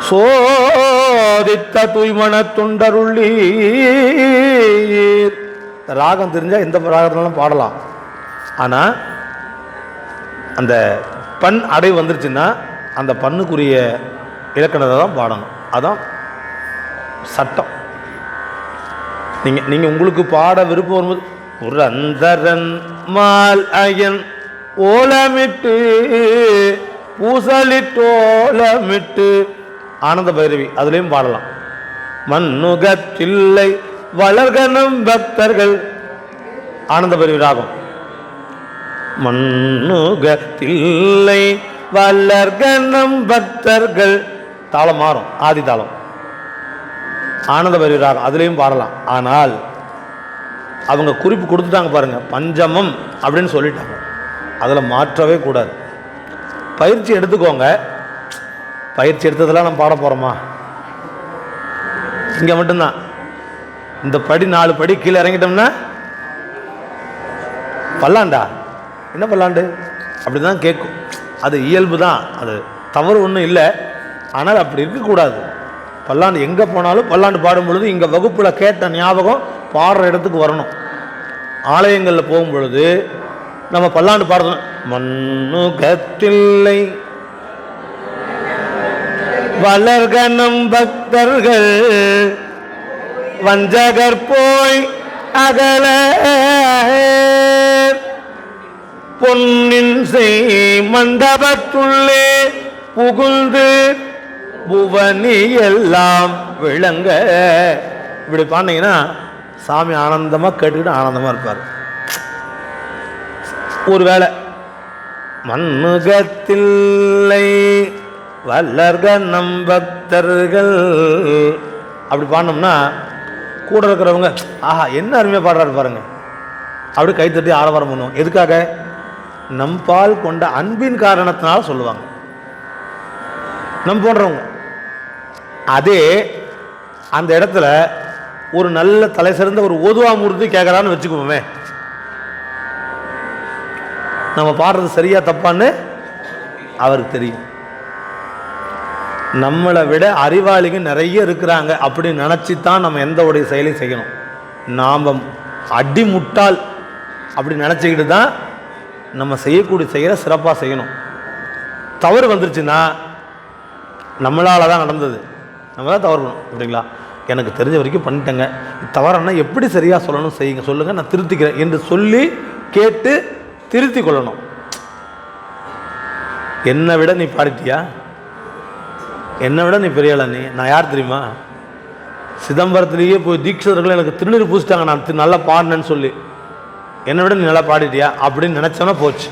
சோதித்த தூய்மன துண்டருள்ளீர். ராகம் தெரிஞ்சால் எந்த ராகத்தினாலும் பாடலாம். ஆனால் அந்த பண் அடை வந்துருச்சுன்னா அந்த பண்ணுக்குரிய இலக்கணத்தை தான் பாடணும். அதான் சட்டம். நீங்கள் உங்களுக்கு பாட விருப்பம் வரும்போது புரந்தரன் மால் அயன் ஓலமிட்டு பூசலிட்டோலமிட்டு ஆனந்த பைரவி அதுலேயும் பாடலாம். மண்ணுகத்தில்லை வளர்கனம் பக்தர்கள் ஆனந்த பைரவி ராகம். மண்ணுகத்தில்லை வளர்கனம் பக்தர்கள் தாளம் மாறும், ஆதி தாளம். ஆனந்த பைரவி ராகம் அதுலேயும் பாடலாம். ஆனால் அவங்க குறிப்பு கொடுத்துட்டாங்க பாருங்க, பஞ்சமம் அப்படின்னு சொல்லிட்டாங்க. அதில் மாற்றவே கூடாது. பயிற்சி எடுத்துக்கோங்க. பயிற்சி எடுத்ததெல்லாம் நம்ம பாட போகிறோமா? இங்கே மட்டும்தான். இந்த படி 4 படி கீழே இறங்கிட்டோம்னா பல்லாண்டா என்ன பல்லாண்டு அப்படி தான் கேட்கும். அது இயல்பு தான், அது தவறு ஒன்றும் இல்லை. ஆனால் அப்படி இருக்கக்கூடாது. பல்லாண்டு எங்கே போனாலும் பல்லாண்டு பாடும் பொழுது இங்கே வகுப்பில் கேட்ட ஞாபகம் பாடுற இடத்துக்கு வரணும். ஆலயங்களில் போகும் பொழுது நம்ம பல்லாண்டு பாடுறோம். மண்ணுகத்தில்லை வளர்கனம் பக்தர்கள் வஞ்சகர் போய் அகல பொன்னின் செய் மண்டபத்துள்ளே புகுந்து புவனி எல்லாம் விளங்க. இப்படி பாண்டிங்கன்னா சாமி ஆனந்தமாக கேட்டுக்கிட்டு ஆனந்தமாக இருப்பார். ஒருவேளை மண்ணுகத்தில்லை வல்லர்கனம் பக்தர்கள் அப்படி பாடினோம்னா கூட இருக்கிறவங்க ஆஹா என்ன அருமையாக பாடுறாரு பாருங்க அப்படி கைத்தட்டி ஆரவாரம் பண்ணுவோம். எதுக்காக? நம்பால் கொண்ட அன்பின் காரணத்தினால சொல்லுவாங்க நம் போன்றவங்க. அதே அந்த இடத்துல ஒரு நல்ல தலை சிறந்த ஒரு ஓதுவாமூர்த்தி கேட்குறான்னு வச்சுக்குவோமே, நம்ம பாடுறது சரியா தப்பான்னு அவருக்கு தெரியும். நம்மளை விட அறிவாளிங்க நிறைய இருக்கிறாங்க அப்படின்னு நினச்சி தான் நம்ம எந்த உடைய செயலையும் செய்யணும். நாம் அடிமுட்டால் அப்படி நினச்சிக்கிட்டு தான் நம்ம செய்யக்கூடிய செயலை சிறப்பாக செய்யணும். தவறு வந்துருச்சுன்னா நம்மளால் தான் நடந்தது, நம்ம தான் தவறு பண்ணணும். அப்படிங்களா? எனக்கு தெரிஞ்ச வரைக்கும் பண்ணிட்டேங்க, தவறுன்னா எப்படி சரியாக சொல்லணும் செய்யுங்க, சொல்லுங்கள், நான் திருத்திக்கிறேன் என்று சொல்லி கேட்டு திருத்தி கொள்ளணும். என்னை விட நீ பாடிட்டியா, என்னை விட நீ பெரியாள, நீ நான் யார் தெரியுமா? சிதம்பரத்திலேயே போய் தீட்சிதர்கள் எனக்கு திருநீர் பூசிட்டாங்க நான் நல்லா பாடினேன்னு சொல்லி, என்னை விட நீ நல்லா பாடிட்டியா அப்படின்னு நினச்சோன்னா போச்சு.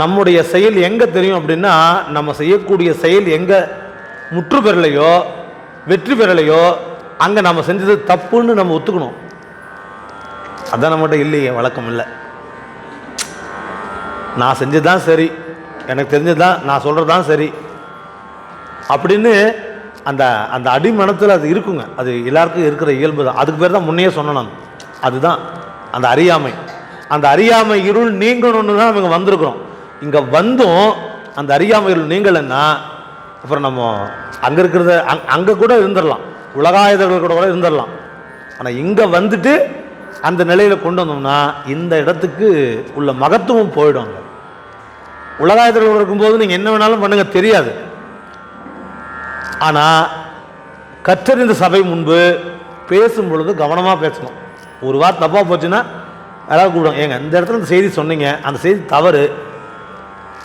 நம்முடைய செயல் எங்கே தெரியும் அப்படின்னா, நம்ம செய்யக்கூடிய செயல் எங்கே முற்று பெறலையோ வெற்றி பெறலையோ அங்கே நம்ம செஞ்சது தப்புன்னு நம்ம ஒத்துக்கணும். அதான் நம்மகிட்ட இல்லையே, வழக்கம் இல்லை. நான் செஞ்சது தான் சரி, எனக்கு தெரிஞ்சது தான், நான் சொல்கிறது தான் சரி அப்படின்னு அந்த அந்த அடிமனத்தில் அது இருக்குங்க. அது எல்லாருக்கும் இருக்கிற இயல்பு தான். அதுக்கு பேர் தான் முன்னையே சொன்னேன். அதுதான் அந்த அறியாமை. அந்த அறியாமை இருள் நீங்கணும்னு தான் நம்ம வந்திருக்கிறோம். இங்கே வந்தும் அந்த அறியாமை இருள் நீங்கலைன்னா அப்புறம் நம்ம அங்கே இருக்கிறத அங்கே கூட இருந்துடலாம், உலகாயுதர்கள் கூட இருந்துடலாம். ஆனால் இங்கே வந்துட்டு அந்த நிலையில் கொண்டு வந்தோம்னா இந்த இடத்துக்கு உள்ள மகத்துவம் போயிடும். உலகாயுதர்கள் இருக்கும்போது நீங்கள் என்ன வேணாலும் பண்ணுங்க, தெரியாது. ஆனால் கற்றறிந்த சபை முன்பு பேசும் பொழுது கவனமாக பேசணும். ஒரு வார்த்தை தப்பாக போச்சுன்னா யாராவது கூப்பிடும், ஏங்க இந்த இடத்துல இந்த செய்தி சொன்னீங்க, அந்த செய்தி தவறு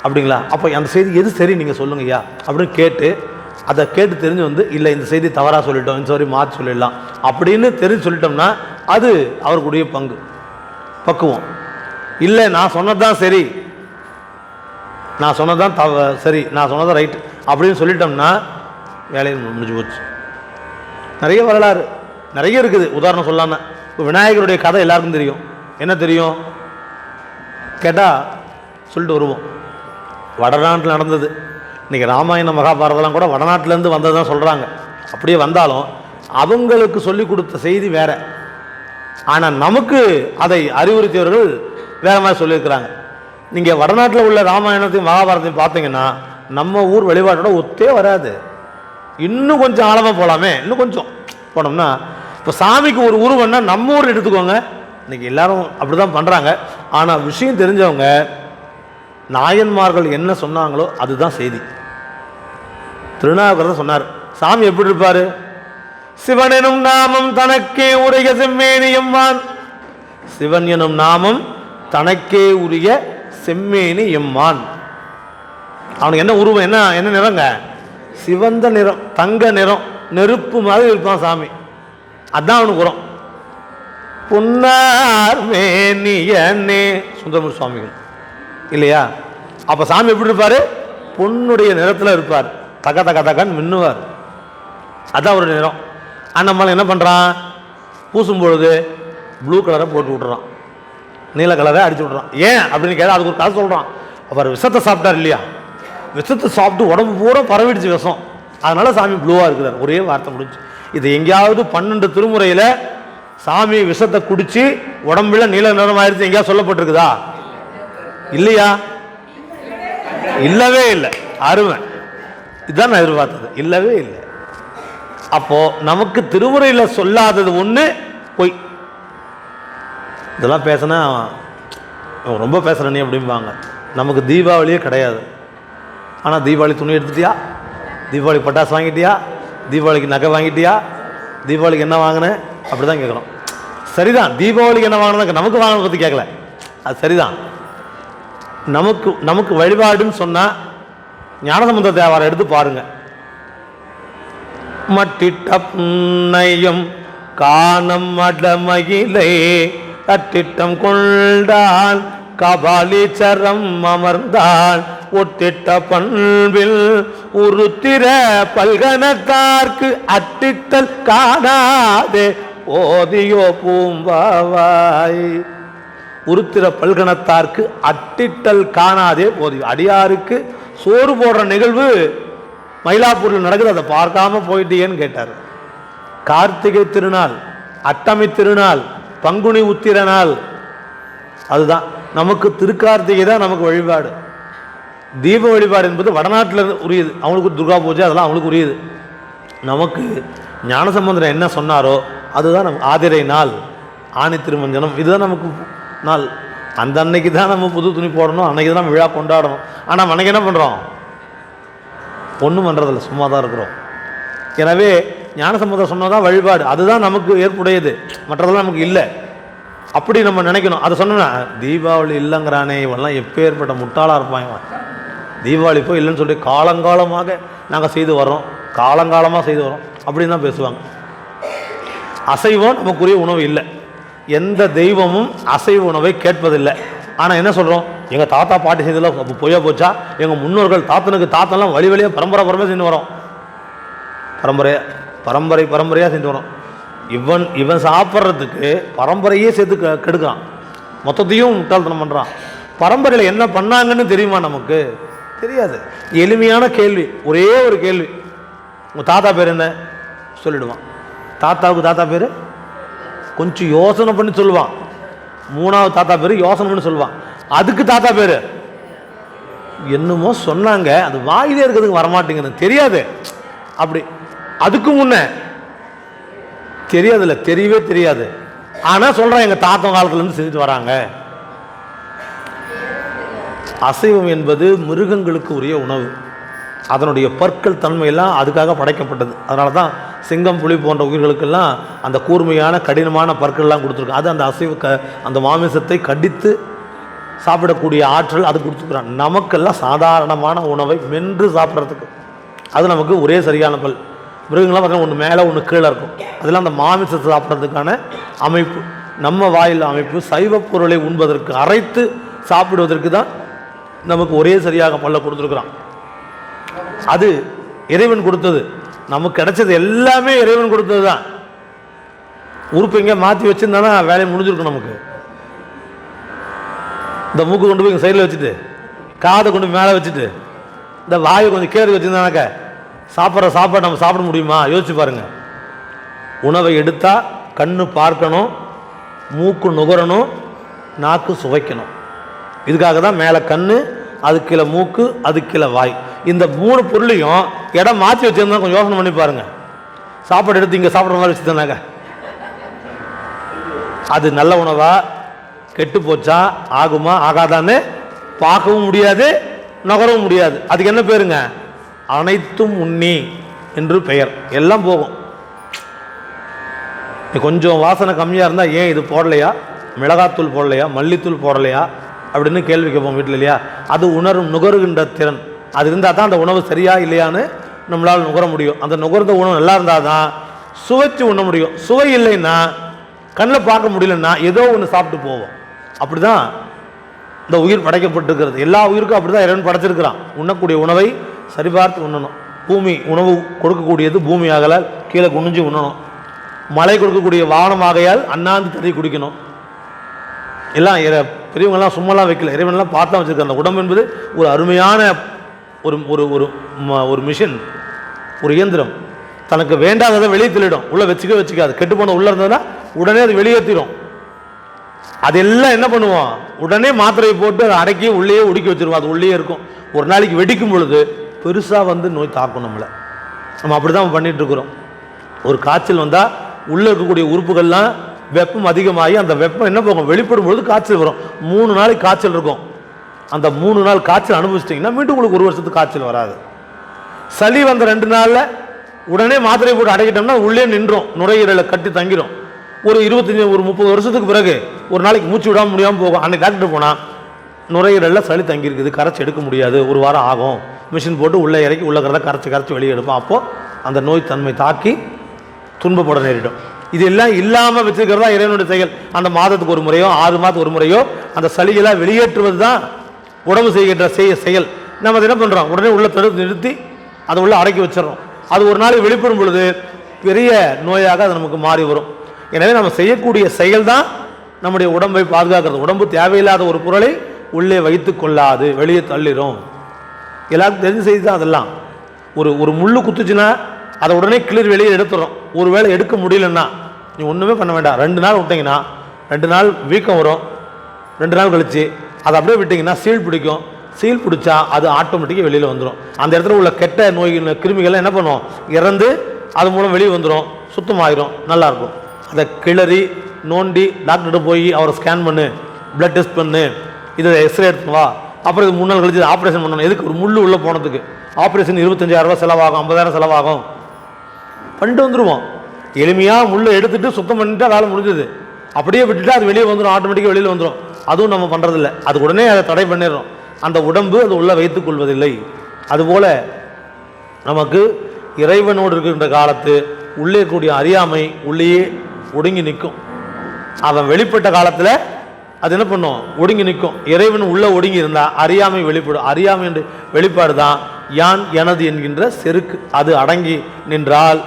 அப்படிங்களா, அப்போ அந்த செய்தி எது சரி நீங்கள் சொல்லுங்கய்யா அப்படின்னு கேட்டு அதை கேட்டு தெரிஞ்சு வந்து இல்லை இந்த செய்தி தவறாக சொல்லிட்டோம், இந்த மாதிரி மாற்றி சொல்லிடலாம் அப்படின்னு தெரிஞ்சு சொல்லிட்டோம்னா அது அவருக்குரிய பங்கு பக்குவம். இல்லை நான் சொன்னதுதான் சரி, நான் சொன்னதான் சரி, நான் சொன்னதான் ரைட்டு அப்படின்னு சொல்லிட்டோம்னா வேலையை முடிஞ்சு போச்சு. நிறைய வரலாறு நிறைய இருக்குது. உதாரணம் சொல்லாமல் இப்போ விநாயகருடைய கதை எல்லாருக்கும் தெரியும். என்ன தெரியும் கேட்டால் சொல்லிட்டு வருவோம். வடநாட்டில் நடந்தது. இன்றைக்கி ராமாயண மகாபாரதெல்லாம் கூட வடநாட்டிலேருந்து வந்தது தான் சொல்கிறாங்க. அப்படியே வந்தாலும் அவங்களுக்கு சொல்லி கொடுத்த செய்தி வேறு. ஆனால் நமக்கு அதை அறிவுறுத்தியவர்கள் வேறு மாதிரி சொல்லியிருக்கிறாங்க. நீங்கள் வடநாட்டில் உள்ள ராமாயணத்தையும் மகாபாரதத்தையும் பார்த்தீங்கன்னா நம்ம ஊர் வழிபாட்டோட ஒத்தே வராது. இன்னும் கொஞ்சம் ஆழமாக போகலாமே, இன்னும் கொஞ்சம் போனோம்னா, இப்போ சாமிக்கு ஒரு உருவம்னா நம்ம ஊர் எடுத்துக்கோங்க, இன்றைக்கி எல்லாரும் அப்படி தான் பண்ணுறாங்க. ஆனால் விஷயம் தெரிஞ்சவங்க நாயன்மார்கள் என்ன சொன்னாங்களோ அதுதான் செய்தி. திருநாவுக்கரசர் சொன்னார், சாமி எப்படி இருப்பார்? சிவன் எனும் நாமம் தனக்கே உரிய செம்மேனி எம்மான். சிவன் எனும் நாமம் தனக்கே உரிய செம்மேனி எம்மான். அவனுக்கு என்ன உருவம், என்ன என்ன நிறங்க? சிவந்த நிறம், தங்க நிறம், நெருப்பு மாதிரி இருப்பான் சாமி. அதுதான் அவனுக்கு உரம். பொன்னார் மேனியனே சுந்தரமூர்த்தி சுவாமிகள் இல்லையா? அப்போ சாமி எப்படி இருப்பார்? பொன்னுடைய நிறத்தில் இருப்பார், தக தக தகன்னு மின்னுவார். அதான் ஒரு நிறம். நம்மள என்ன பண்ணுறான்? பூசும் பொழுது ப்ளூ கலரை போட்டு விட்றான், நீல கலரை அடிச்சு விட்றான். ஏன் அப்படின்னு கேட்டால் அதுக்கு ஒரு கதை சொல்கிறான். அவர் விஷத்தை சாப்பிட்டார் இல்லையா, விஷத்தை சாப்பிட்டு உடம்பு பூரா பரவிடுச்சு விஷம், அதனால சாமி ப்ளூவாக இருக்கிறார். ஒரே வார்த்தை முடிஞ்சு. இது எங்கேயாவது 12 திருமுறையில் சாமி விஷத்தை குடிச்சு உடம்புல நீல நிறம் ஆயிடுச்சு எங்கேயாவது சொல்லப்பட்டிருக்குதா? இல்லையா? இல்லவே இல்லை. அருமை. இதுதான் நான் எதிர்பார்த்தது. இல்லவே இல்லை. அப்போ நமக்கு திருமுறையில் சொல்லாதது ஒன்று பொய். இதெல்லாம் பேசினா ரொம்ப பேசுகிற நீ அப்படிம்பாங்க. நமக்கு தீபாவளியே கிடையாது. ஆனால் தீபாவளி துணி எடுத்துட்டியா? தீபாவளி பட்டாசு வாங்கிட்டியா? தீபாவளிக்கு நகை வாங்கிட்டியா? தீபாவளிக்கு என்ன வாங்கினேன் அப்படி தான் கேட்குறோம். சரிதான், தீபாவளிக்கு என்ன வாங்கினது நமக்கு வாங்கினதை பற்றி கேட்கல, அது சரிதான். நமக்கு வழிபாடுன்னு சொன்னால் ஞானசம்பந்த தேவாரம் எடுத்து பாருங்க. மட்டிட்ட புன்னையும் காணம் மடமகிலை தட்டிட்டம் கொண்டான் கபாலீச்சரம் அமர்ந்தான் ஒட்டிட்ட பண்பில் உருத்திர பல்கனத்தார்க்கு அட்டிட்டல் காணாதே ஓதியோ பூம்பாவாய். உருத்திர பல்கணத்தார்க்கு அட்டிட்டல் காணாதே போதியோ. அடியாருக்கு சோறு போடுற நிகழ்வு மயிலாப்பூரில் நடக்குது, அதை பார்க்காம போயிட்டேன்னு கேட்டார். கார்த்திகை திருநாள், அட்டமி திருநாள், பங்குனி உத்திர நாள், அதுதான் நமக்கு திருக்கார்த்திகை தான் நமக்கு வழிபாடு. தீப வழிபாடு என்பது வடநாட்டில் உரியது, அவங்களுக்கு துர்கா பூஜை அதெல்லாம் அவங்களுக்கு உரியது. நமக்கு ஞானசம்பந்தர் என்ன சொன்னாரோ அதுதான் நம்ம ஆதிரை நாள், ஆணி திருமஞ்சனம், இதுதான் நமக்கு நாள். அந்த அன்னைக்கு தான் நம்ம புது துணி போடணும், அன்னைக்கு தான் நம்ம விழா கொண்டாடணும். ஆனால் அன்னைக்கு என்ன பண்ணுறோம்? ஒன்றும் பண்ணுறதில்ல, சும்மா தான் இருக்கிறோம். எனவே ஞானசம்பந்தர் சொன்னதான் வழிபாடு, அதுதான் நமக்கு ஏற்புடையது, மற்றதெல்லாம் நமக்கு இல்லை. அப்படி நம்ம நினைக்கணும். அதை சொன்னா தீபாவளி இல்லைங்கிறானே இவெல்லாம் எப்போ ஏற்பட்ட முட்டாளாக இருப்பாங்க. தீபாவளி போய் இல்லைன்னு சொல்லி காலங்காலமாக நாங்கள் செய்து வரோம், காலங்காலமாக செய்து வரோம் அப்படின்னு தான் பேசுவாங்க. அசைவம் நமக்குரிய உணவு இல்லை, எந்த தெய்வமும் அசைவ உணவை கேட்பதில்லை. ஆனால் என்ன சொல்கிறோம்? எங்கள் தாத்தா பாட்டி செய்ததில் அப்போ பொய்யா போச்சா? எங்கள் முன்னோர்கள் தாத்தெல்லாம் வழி வழியாக பரம்பரையாக செஞ்சு வரோம், பரம்பரையாக செஞ்சு வரோம். இவன் சாப்பிட்றதுக்கு பரம்பரையே சேர்த்து கெடுக்கிறான், மொத்தத்தையும் முட்டாள்தனம் பண்ணுறான். பரம்பரையில் என்ன பண்ணாங்கன்னு தெரியுமா? நமக்கு தெரியாது. எளிமையான கேள்வி, ஒரே ஒரு கேள்வி, உங்கள் தாத்தா பேர் என்ன சொல்லிடுவான். தாத்தாவுக்கு தாத்தா பேர் கொஞ்சம் யோசனை பண்ணி சொல்லுவான். 3வது தாத்தா பேர் யோசனை பண்ணி சொல்லுவான். அதுக்கு தாத்தா பேர் என்னமோ சொன்னாங்க, அது வாயிலே இருக்கிறதுக்கு வரமாட்டேங்குது, தெரியாது. அப்படி அதுக்கு முன்ன தெரியாதுல்ல, தெரியவே தெரியாது. ஆனால் சொல்கிறான் எங்கள் தாத்தா காலத்துலேருந்து செஞ்சுட்டு வராங்க. அசைவம் என்பது மிருகங்களுக்கு உரிய உணவு, அதனுடைய பற்கள் தன்மையெல்லாம் அதுக்காக படைக்கப்பட்டது. அதனால தான் சிங்கம் புலி போன்ற உயிர்களுக்கெல்லாம் அந்த கூர்மையான கடினமான பற்கள்லாம் கொடுத்துருக்கு. அது அந்த அந்த மாமிசத்தை கடித்து சாப்பிடக்கூடிய ஆற்றல் அது கொடுத்துருக்குறான். நமக்கெல்லாம் சாதாரணமான உணவை மென்று சாப்பிட்றதுக்கு அது நமக்கு ஒரே சரியான பல். மிருகங்கள்லாம் பார்த்தீங்கன்னா ஒன்று மேலே ஒன்று கீழே இருக்கும், அதெல்லாம் அந்த மாமிசத்தை சாப்பிட்றதுக்கான அமைப்பு. நம்ம வாயில் அமைப்பு சைவ பொருளை உண்பதற்கு, அரைத்து சாப்பிடுவதற்கு தான் நமக்கு ஒரே சரியாக பல்ல கொடுத்துருக்குறான். அது இறைவன் கொடுத்தது, நமக்கு கிடைச்சது எல்லாமே இறைவன் கொடுத்தது தான். உறுப்பு எங்கே மாற்றி வச்சுருந்தானா வேலையை முடிஞ்சிருக்கும். நமக்கு இந்த மூக்கு கொண்டு போய் சைடில் வச்சுட்டு, காதை கொண்டு போய் மேலே வச்சுட்டு, இந்த வாயை கொஞ்சம் கீழே வச்சுருந்தானாக்க சாப்பிட்ற சாப்பாடு நம்ம சாப்பிட முடியுமா? யோசிச்சு பாருங்கள். உணவை எடுத்தால் கண்ணு பார்க்கணும், மூக்கு நுகரணும், நாக்கு சுவைக்கணும். இதுக்காக தான் மேலே கண், அது கீழே மூக்கு, அது கீழே வாய். இந்த 3 பொருளையும் இடம் மாற்றி வச்சிருந்தா கொஞ்சம் யோசனை பண்ணி பாருங்க. சாப்பாடு எடுத்து இங்கே சாப்பிட்ற மாதிரி வச்சுருந்தாங்க, அது நல்ல உணவா கெட்டு போச்சா ஆகுமா ஆகாதான்னு பார்க்கவும் முடியாது, நகரவும் முடியாது. அதுக்கு என்ன பேருங்க? அனைத்தும் உண்ணி என்று பெயர். எல்லாம் போகும். கொஞ்சம் வாசனை கம்மியாக இருந்தால் ஏன் இது போடலையா, மிளகாத்தூள் போடலையா, மல்லித்தூள் போடலையா அப்படின்னு கேள்வி கேட்போம் வீட்டில் இல்லையா? அது நுகருகின்ற திறன் அது இருந்தால் தான் அந்த உணவு சரியா இல்லையான்னு நம்மளால் நுகர முடியும். அந்த நுகர்ந்த உணவு நல்லா இருந்தால் தான் சுவைச்சு உண்ண முடியும். சுவை இல்லைன்னா, கண்ணில் பார்க்க முடியலன்னா ஏதோ ஒன்று சாப்பிட்டு போவோம். அப்படி தான் இந்த உயிர் படைக்கப்பட்டிருக்கிறது. எல்லா உயிருக்கும் அப்படி தான் இறைவன் படைச்சிருக்கிறான். உண்ணக்கூடிய உணவை சரிபார்த்து உண்ணணும். பூமி உணவு கொடுக்கக்கூடியது பூமி ஆகலால் கீழே குனிஞ்சு உண்ணணும். மழை கொடுக்கக்கூடிய வாகனமாகையால் அண்ணாந்து தண்ணி குடிக்கணும். எல்லாம் பெரியவங்கெல்லாம் சும்மாலாம் வைக்கல, இறைவனெல்லாம் பார்த்தா வச்சுருக்காங்க. அந்த உடம்பு என்பது ஒரு அருமையான ஒரு ஒரு ஒரு மிஷின், ஒரு இயந்திரம். தனக்கு வேண்டாததை வெளியே தள்ளிடும், உள்ளே வச்சுக்காது. கெட்டு போன உள்ளே இருந்ததுன்னா உடனே அது வெளியேற்றிடும். அதெல்லாம் என்ன பண்ணுவோம், உடனே மாத்திரையை போட்டு அதை அடக்கி உள்ளே உடுக்கி வச்சிருவோம். அது உள்ளே இருக்கும். ஒரு நாளைக்கு வெடிக்கும் பொழுது பெருசாக நோய் தாக்கும் நம்மளை. நம்ம அப்படி தான் பண்ணிட்டு இருக்கிறோம். ஒரு காய்ச்சல் வந்தால் உள்ளே இருக்கக்கூடிய உறுப்புகள்லாம் வெப்பம் அதிகமாகி அந்த வெப்பம் என்ன போகும், வெளிப்படும் பொழுது காய்ச்சல் வரும். 3 நாளைக்கு காய்ச்சல் இருக்கும். அந்த 3 நாள் காய்ச்சல் அனுபவிச்சிட்டிங்கன்னா மீண்டும் உங்களுக்கு 1 வருஷத்துக்கு காய்ச்சல் வராது. சளி வந்த 2 நாளில் உடனே மாத்திரை போட்டு அடைக்கிட்டோம்னா உள்ளே நின்றோம், நுரையீரலை கட்டி தங்கிடும். ஒரு 30 வருஷத்துக்கு பிறகு ஒரு நாளைக்கு மூச்சு விடாமல் முடியாமல் போகும். அன்னைக்கு டாக்டர் போனால் நுரையீரலில் சளி தங்கியிருக்குது, கரைச்சி எடுக்க முடியாது, 1 வாரம் ஆகும். மிஷின் போட்டு உள்ளே இறக்கி உள்ளக்கிறத கரைச்சி வெளியே எடுப்போம். அப்போது அந்த நோய் தன்மை தாக்கி துன்பப்பட நேரிடும். இதெல்லாம் இல்லாமல் வச்சுருக்கிறதா இறைவனுடைய செயல். அந்த மாதத்துக்கு ஒரு முறையோ 6 மாதத்துக்கு ஒரு முறையோ அந்த சளிகளாக வெளியேற்றுவது தான் உடம்பு செய்கின்ற செயல். நம்ம அதை என்ன பண்ணுறோம், உடனே உள்ள தடுத்து நிறுத்தி அதை உள்ள அடக்கி வச்சிடறோம். அது ஒரு நாளைக்கு வெளிப்படும் பொழுது பெரிய நோயாக அது நமக்கு மாறி வரும். எனவே நம்ம செய்யக்கூடிய செயல் தான் நம்முடைய உடம்பை பாதுகாக்கிறது. உடம்பு தேவையில்லாத ஒரு பொருளை உள்ளே வைத்து கொள்ளாது, வெளியே தள்ளிடும். எல்லாருக்கும் தெரிஞ்ச செய்தி தான் அதெல்லாம். ஒரு முள்ளு குத்துச்சுன்னா அதை உடனே கிளிர் வெளியே எடுத்துடும். ஒரு வேளை எடுக்க முடியலன்னா நீ ஒன்றுமே பண்ண வேண்டாம். 2 நாள் விட்டிங்கன்னா 2 நாள் வீக்கம் வரும். 2 நாள் கழித்து அதை அப்படியே விட்டிங்கன்னா சீல் பிடிக்கும். சீல் பிடிச்சா அது ஆட்டோமேட்டிக்காக வெளியில் வந்துடும். அந்த இடத்துல உள்ள கெட்ட நோய் கிருமிகள்லாம் என்ன பண்ணும், இறந்து அது மூலம் வெளியே வந்துடும், சுத்தமாயிரும், நல்லாயிருக்கும். அதை கிளறி நோண்டி டாக்டர்கிட்ட போய் அவரை ஸ்கேன் பண்ணு, பிளட் டெஸ்ட் பண்ணு, இதை எக்ஸ்ரே எடுத்து வா, அப்புறம் இது 3 நாள் கழிச்சு ஆப்ரேஷன் பண்ணணும். எதுக்கு, ஒரு முள் உள்ளே போனதுக்கு ஆப்ரேஷன் 25,000 ரூபா செலவாகும், 50,000 செலவாகும். பண்ணிட்டு வந்துடுவோம். எளிமையாக முள்ளை எடுத்துகிட்டு சுத்தம் பண்ணிட்டா வேலை முடிஞ்சது. அப்படியே விட்டுட்டா அது வெளியே வந்துடும், ஆட்டோமேட்டிக்காக வெளியில் வந்துடும். அதுவும் நம்ம பண்ணுறதில்லை. அது உடனே அதை தடை பண்ணிடுறோம். அந்த உடம்பு அது உள்ளே வைத்துக் கொள்வதில்லை. அதுபோல் நமக்கு இறைவனோடு இருக்கின்ற காலத்து உள்ளே கூடிய அறியாமை உள்ளேயே ஒடுங்கி நிற்கும். அவன் வெளிப்பட்ட காலத்தில் அது என்ன பண்ணும், ஒடுங்கி நிற்கும். இறைவன் உள்ளே ஒடுங்கி இருந்தால் அறியாமை வெளிப்படும். அறியாமை என்று வெளிப்பாடு தான் யான் எனது என்கின்ற செருக்கு. அது அடங்கி நின்றால்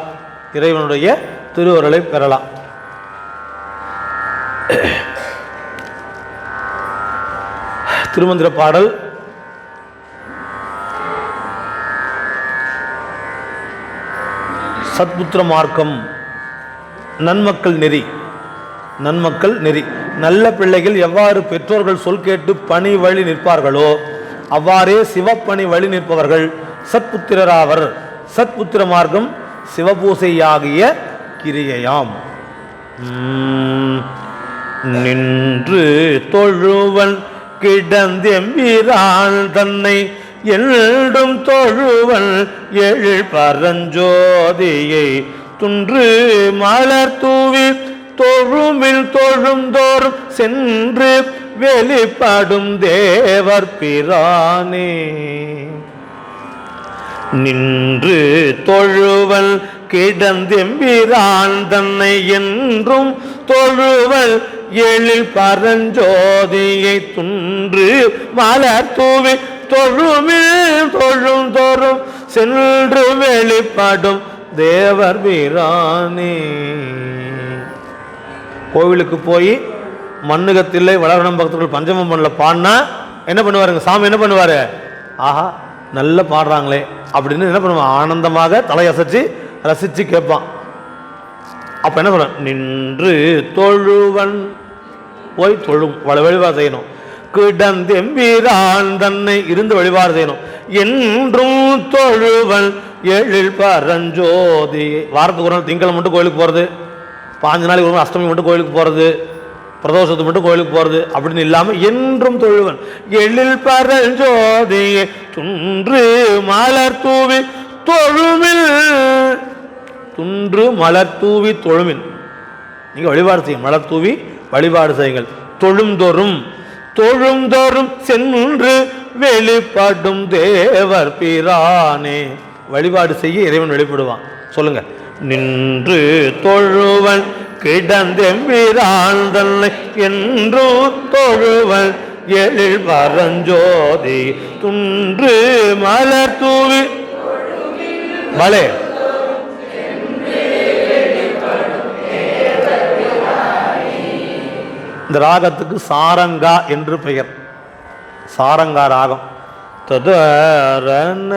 இறைவனுடைய திருவருளை பெறலாம். திருமந்திர பாடல் சத்புத்திர மார்க்கம், நன்மக்கள் நெறி. நன்மக்கள் நெறி, நல்ல பிள்ளைகள் எவ்வாறு பெற்றோர்கள் சொல் கேட்டு பணி வழி நிற்பார்களோ அவ்வாறே சிவப்பணி வழி நிற்பவர்கள் சத்புத்திரராவர். சத்புத்திர மார்க்கம் சிவபூசையாகிய கிரியையாம். நின்று தொழுவன் கிடந்தெம்பிரான் தன்னை எல்டும் தொழுவன் எழில் பரஞ்சோதியை துன்று மலர் தூவி தொழுமில் தொழுந்தோறும் சென்று வெளிப்படும் தேவர் பிரானே. நின்று தொழுவல் கிடந்தெம்பிரான் தன்னை என்றும் தொழுவல் எழில் பரஞ்சோதியை துன்று மலர் தூவி தொழுமில் தொழுந்தோறும் சென்று வெளிப்படும் தேவர் பிரானே. கோவிலுக்கு போய் மண்ணுகத்தில்லை வளரணம் பக்தர்கள் பஞ்சமம் பண்ணல பாடினா என்ன பண்ணுவாருங்க, சாமி என்ன பண்ணுவார், ஆஹா நல்லா பாடுறாங்களே அப்படின்னு என்ன பண்ணுவான், ஆனந்தமாக தலையசைச்சு ரசித்து கேட்பான். அப்போ என்ன சொல்ல, நின்று தொழுவன் போய் தொழும் வழிபாடு செய்யணும். கிடந்தெம்பிரான் தன்னை இருந்து வழிபாடு செய்யணும். என்றும் தொழுவன் எழில் பரஞ்சோதி. வாரத்துக்கு ஒரு நாள் திங்கள் மட்டும் கோயிலுக்கு போகிறது, 5 நாளைக்கு ஒரு அஷ்டமி மட்டும் கோயிலுக்கு போகிறது, பிரதோஷத்துக்கு மட்டும் கோயிலுக்கு போகிறது அப்படின்னு இல்லாமல் என்றும் தொழுவன் எழில் பரஞ்சோதி துன்று மலர் தூவி தொழுமில். துன்று மலர் தூவி தொழுமின். நீங்கள் வழிபாடு செய்யுங்க, மலர் தூவி வழிபாடு செய்யுங்கள். தொழுந்தோறும் தொழுந்தோறும் சென்று வெளிப்படும் தேவர் பிரானே. வழிபாடு செய்ய இறைவன் வெளிப்படுவான். சொல்லுங்க. நின்று தொழுவன் கிடந்தெம்பிரான் தன்னை என்றோ தொழுவன் எழில் பரஞ்சோதி துன்று மலர் தூவி வளே. இந்த ராகத்துக்கு சாரங்கா என்று பெயர். சாரங்கா ராகம். ததரன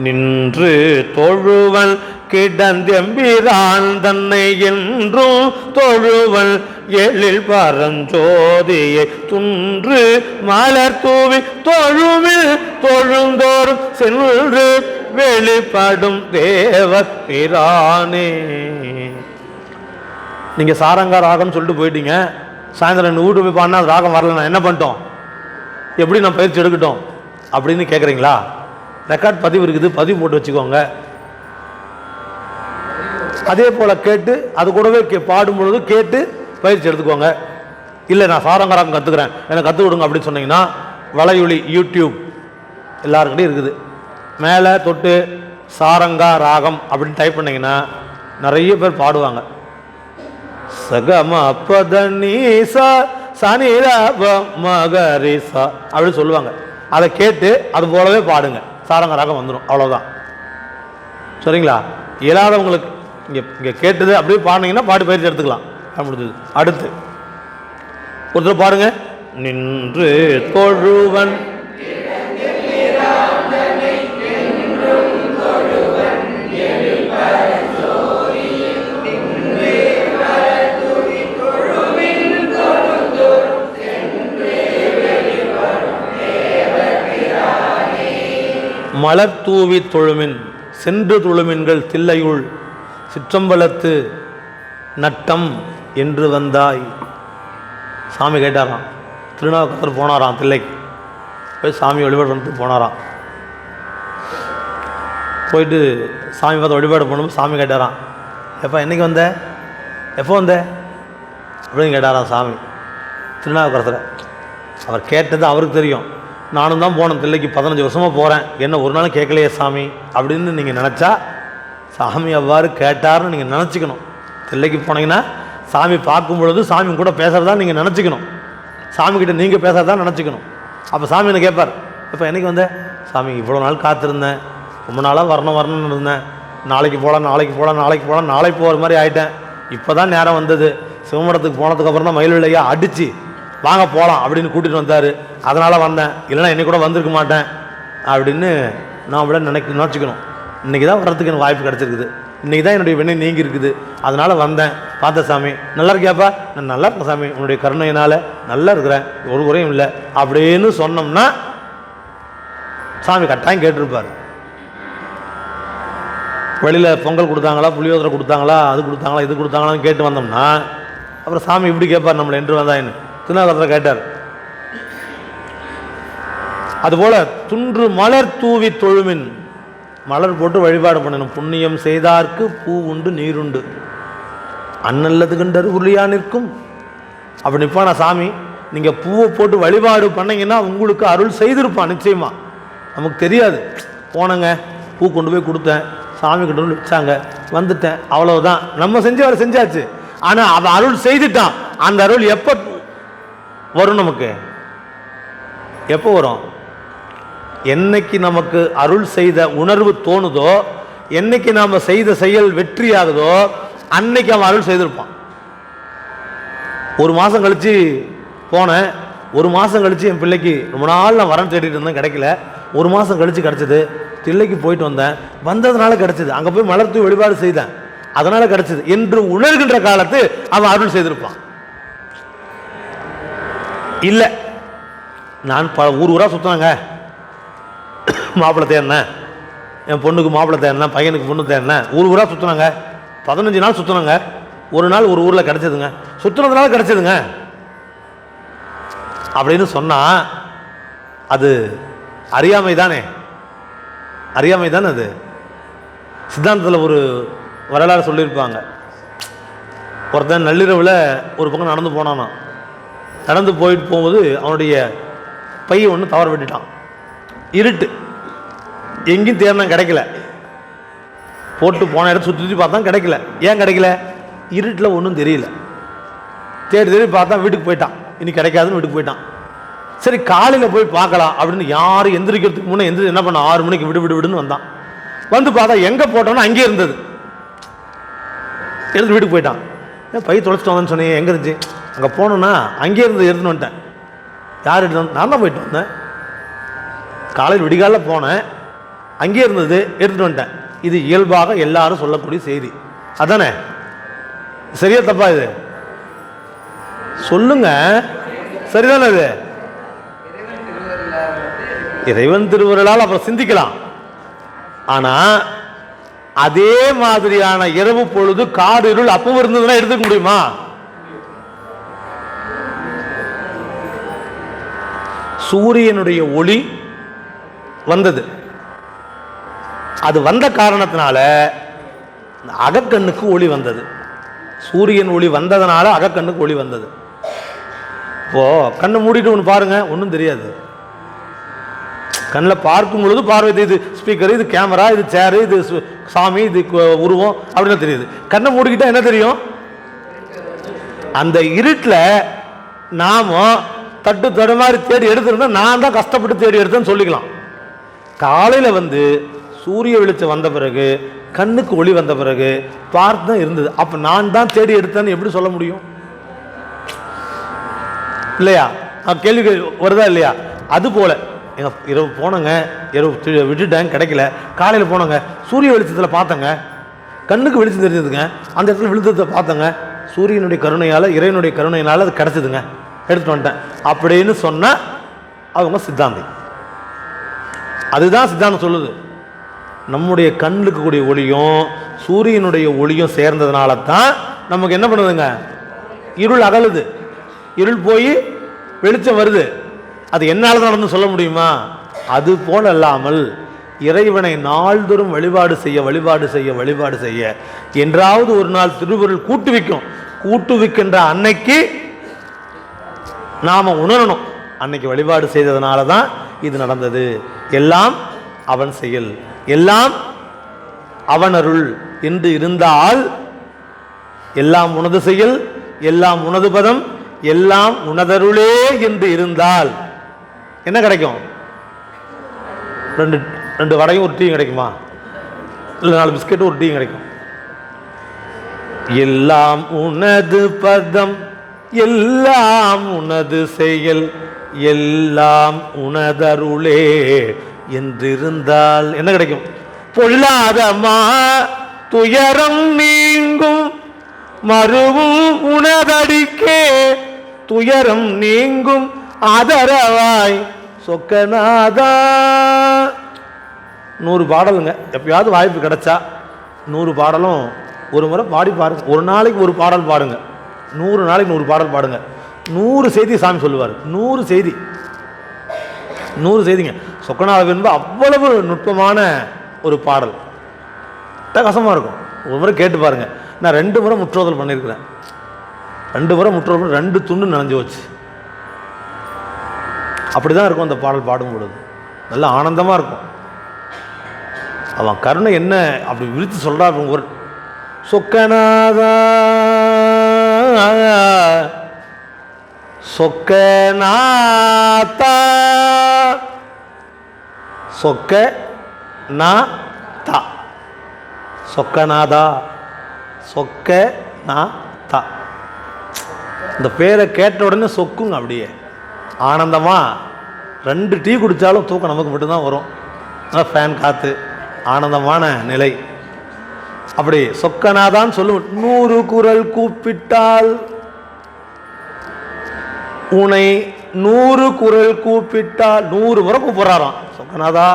நின்று தொழுவன் கிடந்தெம்பிரான் தன்னை என்றும் தொழுவன் எழில் பரஞ்சோதியை துன்று மலர் தூவி தொழுமில் தொழுந்தோறும் சென்று வெளிப்படும் தேவர் பிரானே. நீங்கள் சாரங்கா ராகம்னு சொல்லிட்டு போயிட்டீங்க, சாயந்தரம் வீட்டு போய் பாடினா அது ராகம் வரல, நான் என்ன பண்ணிட்டோம், எப்படி நான் பயிற்சி எடுக்கட்டும் அப்படின்னு கேட்குறீங்களா? ரெக்கார்ட் பதிவு இருக்குது, பதிவு போட்டு வச்சுக்கோங்க. அதே போல் கேட்டு அது கூடவே பாடும் பொழுது கேட்டு பயிற்சி எடுத்துக்கோங்க. இல்லை நான் சாரங்கா ராகம் கற்றுக்கிறேன், எனக்கு கற்றுக் கொடுங்க அப்படின்னு சொன்னீங்கன்னா வலையொலி யூடியூப் எல்லாருக்கிட்டையும் இருக்குது. மேலே தொட்டு சாரங்கா ராகம் அப்படின்னு டைப் பண்ணிங்கன்னா நிறைய பேர் பாடுவாங்க. சகம பதனீசா சனிரப மகரிசா அப்படின்னு சொல்லுவாங்க. அதை கேட்டு அது போலவே பாடுங்க, சாரங்க ராகம் வந்துடும். அவ்வளோதான். சரிங்களா? இயலாதவங்களுக்கு இங்கே கேட்டது அப்படியே பாடினீங்கன்னா பாட்டு பயிற்சி எடுத்துக்கலாம். முடிஞ்சது. அடுத்து ஒருத்தர் பாருங்க. நின்று தொழுவன் மலர் தூவி தொழுமின் சென்று தொழுமின்கள் தில்லையுள் சிற்றம்பலத்து நட்டம் என்று வந்தாய். சாமி கேட்டாராம். திருநாவுக்கரசர் போனாராம் தில்லைக்கு, போய் சாமி வழிபாடு பண்ணிட்டு போனாராம். போயிட்டு சாமி பார்த்து வழிபாடு பண்ணும்போது சாமி கேட்டாராம், எப்போ என்னைக்கு வந்த, எப்போ வந்த அப்படின்னு கேட்டாராம் சாமி திருநாவுக்கரசரை. அவர் கேட்டது அவருக்கு தெரியும். நானும் தான் போனேன் தில்லைக்கு, 15 வருஷமாக போகிறேன், என்ன ஒரு நாள் கேட்கலையே சாமி அப்படின்னு நீங்கள் நினச்சா சாமி அவ்வாறு கேட்டார்னு நீங்கள் நினச்சிக்கணும். தில்லைக்கு போனீங்கன்னா சாமி பார்க்கும் பொழுது சாமி கூட பேசுகிறதா நீங்கள் நினச்சிக்கணும். சாமிக்கிட்ட நீங்கள் பேசுகிறதா நினச்சிக்கணும். அப்போ சாமி என்ன கேட்பார், இப்போ என்னைக்கு வந்த சாமி, இவ்வளோ நாள் காத்திருந்தேன், ரொம்ப நாளாக வரணும்னு இருந்தேன், நாளைக்கு போகலாம் நாளைக்கு போகிற மாதிரி ஆகிட்டேன், இப்போ தான் நேரம் வந்தது, சிவமடத்துக்கு போனதுக்கப்புறம் தான் மயிலையா அடித்து வாங்க போகலாம் அப்படின்னு கூட்டிகிட்டு வந்தார், அதனால் வந்தேன், இல்லைனா என்னை கூட வந்திருக்க மாட்டேன் அப்படின்னு நான் விட நினச்சிக்கணும். இன்றைக்கி தான் வர்றதுக்கு எனக்கு வாய்ப்பு கிடச்சிருக்குது, இன்றைக்கி தான் என்னுடைய வினை நீங்கி இருக்குது, அதனால் வந்தேன், பார்த்த சாமி நல்லா இருக்கியாப்பா, நான் நல்லா இருக்கேன் சாமி, உன்னுடைய கருணையினால் நல்லா இருக்கிறேன், ஒரு குறையும் இல்லை அப்படின்னு சொன்னோம்னா சாமி கட்டாயம் கேட்டிருப்பார். வெளியில் பொங்கல் கொடுத்தாங்களா, புளியோதரை கொடுத்தாங்களா, அது கொடுத்தாங்களா, இது கொடுத்தாங்களான்னு கேட்டு வந்தோம்னா அப்புறம் சாமி இப்படி கேட்பார் நம்மளை, என்று வந்தா என்ன திருநாவுக்கரசர் கேட்டார். அதுபோல துன்று மலர் தூவி தொழுமின், மலர் போட்டு வழிபாடு பண்ணணும். புண்ணியம் செய்தார்க்கு பூ உண்டு நீருண்டு, அன்னல்லது கண்டரு உருளியா நிற்கும் அப்படி நிற்பானா சாமி. நீங்கள் பூவை போட்டு வழிபாடு பண்ணீங்கன்னா உங்களுக்கு அருள் செய்திருப்பான் நிச்சயமாக. நமக்கு தெரியாது, போனங்க பூ கொண்டு போய் கொடுத்தேன், சாமி கொண்டு போய் வச்சாங்க, வந்துட்டேன், அவ்வளவுதான். நம்ம செஞ்சவர் செஞ்சாச்சு. ஆனால் அவன் அருள் செய்துட்டான். அந்த அருள் எப்போ வரும், நமக்கு எப்போ வரும்? என்னைக்கு நமக்கு அருள் செய்த உணர்வு தோணுதோ, என்னைக்கு நாம் செய்த செயல் வெற்றியாகுதோ அன்னைக்கு அவன் அருள் செய்திருப்பான். ஒரு மாதம் கழித்து போனேன், ஒரு மாதம் கழித்து என் பிள்ளைக்கு ரொம்ப நாள் நான் வரன் தேடிட்டு இருந்தேன், கிடைக்கல. ஒரு மாதம் கழித்து கிடச்சிது, தில்லைக்கு போயிட்டு வந்தேன், வந்ததுனால கிடச்சிது. அங்கே போய் மலர் தூவி வழிபாடு செய்தேன், அதனால கிடைச்சது என்று உணர்கின்ற காலத்து அவன் அருள் செய்திருப்பான். இல்லை நான் ஊர் ஊரா சுத்தினாங்க, மாப்பிள்ளை தேடினேன், என் பொண்ணுக்கு மாப்பிள்ளை தேடினேன், பையனுக்கு பொண்ணு தேடினேன், ஊர் ஊரா சுத்தினாங்க, 15 நாள் சுத்தினாங்க, ஒரு நாள் ஒரு ஊரில் கிடைச்சதுங்க, சுத்தினதுனால கிடைச்சதுங்க அப்படின்னு சொன்னா அது அறியாமை தானே, அறியாமை தானே. அது சித்தாந்தத்தில் ஒரு வரலாறு சொல்லியிருப்பாங்க. ஒருத்தன் நள்ளிரவில் ஒரு பக்கம் நடந்து போனானா, நடந்து போயிட்டு போகும்போது அவனுடைய பையை ஒன்று தவற விட்டுட்டான். இருட்டு, எங்கேயும் தேடினா கிடைக்கல, போட்டு போன இடத்த சுற்றி சுற்றி பார்த்தா கிடைக்கல. ஏன் கிடைக்கல? இருட்டில் ஒன்றும் தெரியல. தேடி தேடி பார்த்தா வீட்டுக்கு போயிட்டான், இனி கிடைக்காதுன்னு வீட்டுக்கு போயிட்டான். சரி காலையில் போய் பார்க்கலாம் அப்படின்னு யாரும் எந்திரிக்கிறதுக்கு முன்னே எந்திரி என்ன பண்ண 6 மணிக்கு விடுன்னு வந்தான். வந்து பார்த்தா எங்கே போட்டோன்னா அங்கேயே இருந்தது. எடுத்து வீட்டுக்கு போயிட்டான். ஏன் பை தொலைச்சிட்டு வந்தேன்னு சொன்னேன், எங்கே இருந்துச்சு? அங்கே போனோன்னா அங்கேயே இருந்து எடுத்துன்னு வந்துட்டேன். யார் எடுத்து? நான் தான் போயிட்டு வந்தேன், காலையில் விடிகாலில் போனேன், அங்கேயே இருந்தது, எடுத்துகிட்டு வந்துட்டேன். இது இயல்பாக எல்லாரும் சொல்லக்கூடிய செய்தி அதானே? சரியா தப்பா? இது சொல்லுங்க, சரிதானே? இது இறைவன் திருவருளால் அப்புறம் சிந்திக்கலாம். ஆனா அதே மாதிரியான இரவு பொழுது காடு இருள் அப்பவும் இருந்ததுன்னா எடுத்துக்க முடியுமா? சூரியனுடைய ஒளி வந்தது, அது வந்த காரணத்தினால அகக்கண்ணுக்கு ஒளி வந்தது. சூரியன் ஒளி வந்ததுனால அகக்கண்ணுக்கு ஒளி வந்தது. இப்போ கண்ணை மூடிட்டு ஒன்று பாருங்க, ஒன்றும் தெரியாது. கண்ணில் பார்க்கும் பொழுது பார்வை, இது ஸ்பீக்கர், இது கேமரா, இது சேரு, இது சாமி, இது உருவம் அப்படின்னு தெரியுது. கண்ணை மூடிக்கிட்டா என்ன தெரியும்? அந்த இருட்டில் நாம தட்டு தடு மாதிரி தேடி எடுத்துருந்தா நான் தான் கஷ்டப்பட்டு தேடி எடுத்தேன்னு சொல்லிக்கலாம். காலையில் வந்து சூரிய வெளிச்சம் வந்த பிறகு கண்ணுக்கு ஒளி வந்த பிறகு பார்த்து தான் இருந்தது. அப்போ நான் தான் தேடி எடுத்தேன்னு எப்படி சொல்ல முடியும்? இல்லையா? கேள்வி வருதா இல்லையா? அது போல எங்க இரவு போனங்க, இரவு விட்டுட்டேன், கிடைக்கல. காலையில் போனங்க, சூரிய வெளிச்சத்தில் பார்த்தங்க, கண்ணுக்கு வெளிச்சம் தெரிஞ்சதுங்க, அந்த இடத்துல விழுந்ததை பார்த்தங்க, சூரியனுடைய கருணையால், இறைவனுடைய கருணையினால் அது கிடச்சிதுங்க, எடுத்துட்டு வந்துட்டேன் அப்படின்னு சொன்ன அவங்க சித்தாந்தி. அதுதான் சித்தாந்தம் சொல்லுது. நம்முடைய கண்ணுக்கு கூடிய ஒளியும் சூரியனுடைய ஒளியும் சேர்ந்ததுனால தான் நமக்கு என்ன பண்ணுதுங்க? இருள் அகலுது, இருள் போய் வெளிச்சம் வருது. அது என்னால் தான் நடந்து சொல்ல முடியுமா? அது போல அல்லாமல் இறைவனை நாள்தோறும் வழிபாடு செய்ய என்றாவது ஒரு நாள் திருவருள் கூட்டுவிக்கின்ற அன்னைக்கு நாம உணரணும். அன்னைக்கு வழிபாடு செய்ததுனால தான் இது நடந்தது. எல்லாம் அவன் செயல், எல்லாம் அவன் அருள் என்று இருந்தால், எல்லாம் உனது செயல், எல்லாம் உனது பதம், எல்லாம் உனதருளே என்று இருந்தால் என்ன கிடைக்கும்? ரெண்டு வடையும் ஒரு டீயும் கிடைக்குமா? இல்லை 4 பிஸ்கெட்டும் ஒரு டீயும் கிடைக்கும். எல்லாம் உனது பதம், எல்லாம் உனது செயல், எல்லாம் உனதருளே என்றிருந்தால் என்ன கிடைக்கும்? பொல்லாதமா துயரம் நீங்கும் மறுவும் உனதடிக்கே, துயரம் நீங்கும் ஆதரவாய் சொக்கநாதா. 100 பாடலுங்க. எப்பயாவது வாய்ப்பு கிடைச்சா 100 பாடலும் ஒரு முறை பாடி பாருங்க. ஒரு நாளைக்கு ஒரு பாடல் பாடுங்க, 100 நாளைக்கு 100 பாடல் பாடுங்க. 100 செய்தி சாமி சொல்லுவார். 100 செய்திங்க. சொக்கநாதர் என்பது அவ்வளவு நுட்பமான ஒரு பாடல், கசமாக இருக்கும். ஒரு முறை கேட்டு பாருங்க. நான் 2 முறை முற்றோதல் பண்ணியிருக்கிறேன். 2 முறை முற்றோதல் பண்ணி 2 துண்டு நனைஞ்சு வச்சு. அப்படி தான் இருக்கும் அந்த பாடல் பாடும் பொழுது. நல்ல ஆனந்தமாக இருக்கும். அவன் கருணை என்ன அப்படி விரித்து சொல்கிறார். ஒரு சொக்கநாதா சொக்கநாதா சொக்கநாதா சொக்கநாதா சொக்கநாதா. இந்த பேரை கேட்ட உடனே சொக்குங்க, அப்படியே ஆனந்தமாக. 2 டீ குடித்தாலும் தூக்கம் நமக்கு மட்டும்தான் வரும். ஃபேன் காற்று, ஆனந்தமான நிலை. அப்படி சொக்கநாதான் சொல்லும். 100 குரல் கூப்பிட்டால் உனை 100 குரல் கூப்பிட்டால் 100 முறை கூப்பிடுறாராம். சொக்கநாதா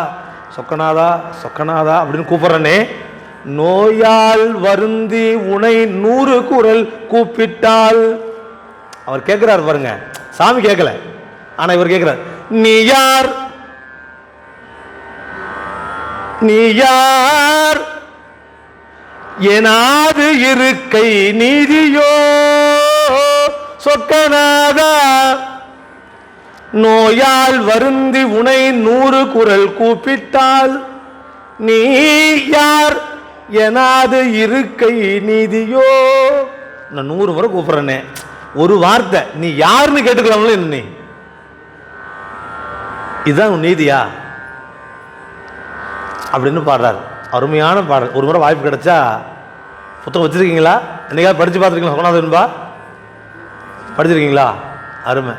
சொக்கநாதா சொக்கநாதா அப்படின்னு கூப்பிடுறனே, நோயால் வருந்தி உனை 100 குரல் கூப்பிட்டால். அவர் கேட்கிறார் பாருங்க, சாமி கேட்கல, ஆனா இவர் கேட்கிறார். நீ யார் நீ யார் எனாது இருக்கை நீதியோ சொக்கநாதா, நோயால் வருந்தி உனை 100 குரல் கூப்பிட்டால் நீ யார் எனாது இருக்கை நீதியோ. நான் 100 முறை கூப்பிடுறேனே, ஒரு வார்த்தை நீ யாருன்னு கேட்டுக்கலாம்ல, நீ இதுதான் நீதியா அப்படின்னு பாடுறாரு. அருமையான பாடல். ஒரு முறை வாய்ப்பு கிடைச்சா புத்தகம் வச்சிருக்கீங்களா? என்னைக்காவது படிச்சு பார்த்துருக்கீங்களா? சொக்கநாத வெண்பா படிச்சிருக்கீங்களா? அருமை.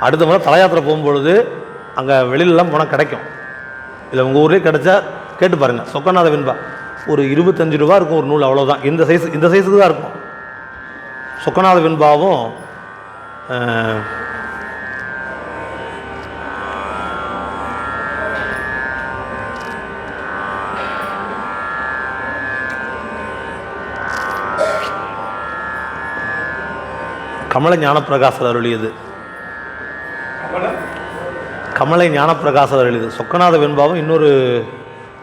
அடுத்த முறை தலயாத்திரை போகும்பொழுது அங்கே வெளியிலலாம் போனால் கிடைக்கும், இல்லை உங்கள் ஊர்லேயே கிடைச்சா கேட்டு பாருங்கள். சொக்கநாத வெண்பா ஒரு 25 ரூபா இருக்கும் ஒரு நூல், அவ்வளோதான். இந்த சைஸுக்கு தான் இருக்கும். சொக்கநாத வெண்பாவும் கமலை ஞானப்பிரகாசர் அருளியது. கமலை ஞானப்பிரகாசர் அருளியது. சொக்கநாத வெண்பாவும் இன்னொரு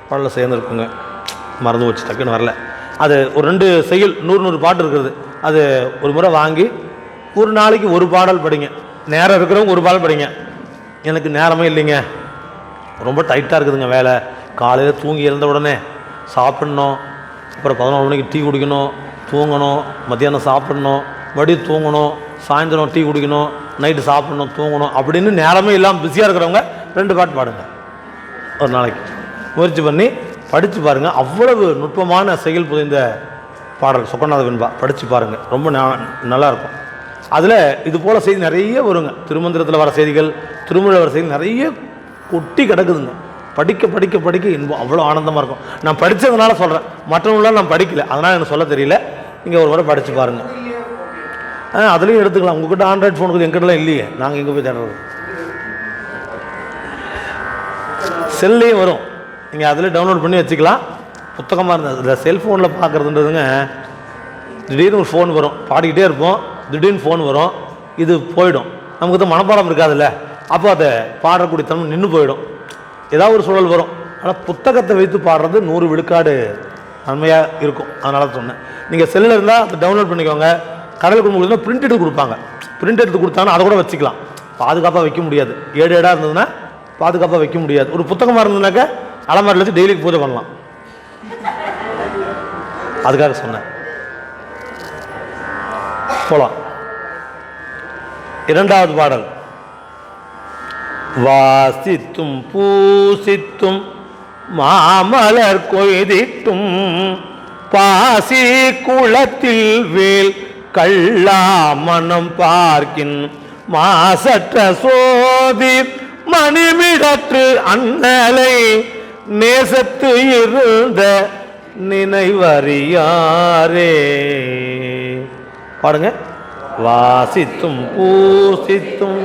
பாடலில் சேர்ந்துருக்குங்க, மறந்து வச்சு டக்குன்னு வரல. அது ஒரு 2 செயல் 100 பாட்டு இருக்கிறது. அது ஒரு முறை வாங்கி ஒரு நாளைக்கு ஒரு பாடல் படிங்க. நேரம் இருக்கிறவங்க ஒரு பாடல் படிங்க. எனக்கு நேரமே இல்லைங்க, ரொம்ப டைட்டாக இருக்குதுங்க வேலை, காலையில் தூங்கி எழுந்த உடனே சாப்பிட்ணும், அப்புறம் 11 மணிக்கு டீ குடிக்கணும், தூங்கணும், மத்தியானம் சாப்பிட்ணும், மறுபடியும் தூங்கணும், சாயந்தரம் டீ குடிக்கணும், நைட்டு சாப்பிட்ணும், தூங்கணும் அப்படின்னு நேரமே இல்லாமல் பிஸியாக இருக்கிறவங்க 2 பாட்டு பாடுங்க ஒரு நாளைக்கு. முயற்சி பண்ணி படித்து பாருங்கள். அவ்வளவு நுட்பமான செயல் புரிந்த பாடல் சொக்கநாத வெண்பா. படித்து பாருங்கள், ரொம்ப நல்லாயிருக்கும். அதில் இது போல் செய்தி நிறைய வருங்க. திருமந்திரத்தில் வர செய்திகள், திருமூல வர செய்திகள் நிறைய கொட்டி கிடக்குதுங்க. படிக்க படிக்க படிக்க இன்பம், அவ்வளோ ஆனந்தமாக இருக்கும். நான் படித்ததுனால சொல்கிறேன், மற்றவங்களாம் நான் படிக்கலை, அதனால் எனக்கு சொல்ல தெரியல. நீங்கள் ஒரு முறை படித்து பாருங்கள். அதுலேயும் எடுத்துக்கலாம். உங்ககிட்ட ஆண்ட்ராய்டு ஃபோன் இருக்குது, எங்கிட்டலாம் இல்லையே, நாங்கள் எங்கே போய் தேடுறது? செல்லையும் வரும், நீங்கள் அதில் டவுன்லோட் பண்ணி வச்சுக்கலாம். புத்தகமாக இருந்தது. இந்த செல்ஃபோனில் பார்க்குறதுன்றதுங்க, திடீர்னு ஒரு ஃபோன் வரும், பாடிக்கிட்டே இருப்போம், திடீர்னு ஃபோன் வரும், இது போயிடும். நமக்கு தான் மனப்பாடம் இருக்காதுல்ல, அப்போ அதை பாடக்கூடிய தன்மை நின்று போயிடும். ஏதாவது ஒரு சூழல் வரும். ஆனால் புத்தகத்தை வைத்து பாடுறது 100 விழுக்காடு நன்மையாக இருக்கும். அதனால சொன்னேன். நீங்கள் செல்லில் இருந்தால் அதை டவுன்லோட் பண்ணிக்கோங்க. கடையில் கொடுக்கும்போது பிரிண்ட் எடுத்து கொடுப்பாங்க. பிரிண்ட் எடுத்து கொடுத்தாங்கன்னா அதை கூட வச்சுக்கலாம். பாதுகாப்பாக வைக்க முடியாது. ஏடாக இருந்ததுன்னா பாதுகாப்பாக வைக்க முடியாது. ஒரு புத்தகமாக இருந்ததுனாக்கா அலமாரியில் வச்சு டெய்லிக்கு பூஜை பண்ணலாம். அதுக்காக சொன்னேன். போலாம். 2வது பாடல். வாசித்தும் பூசித்தும் மாமலர் கொய்திட்டும் பாசி குளத்தில் வேல் கள்ளா மனம் பார்க்கின் மாசற்ற சோதி மணிமிடற்று அண்ணலை நேசத்து இருந்த நினைவறியாரே. பாடுங்க. வாசித்தும் பூசித்தும்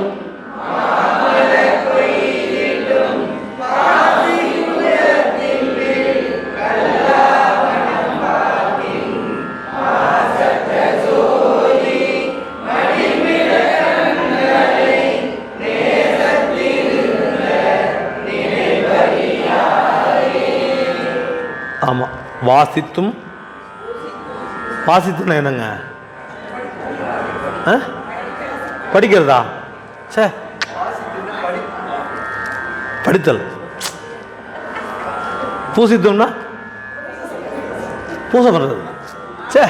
ஆமாம். வாசித்தும் வாசித்துன்னா என்னங்க? படிக்கிறதா? சே, படித்தல். பூசித்தும்னா பூசை பண்ணுறது. சே,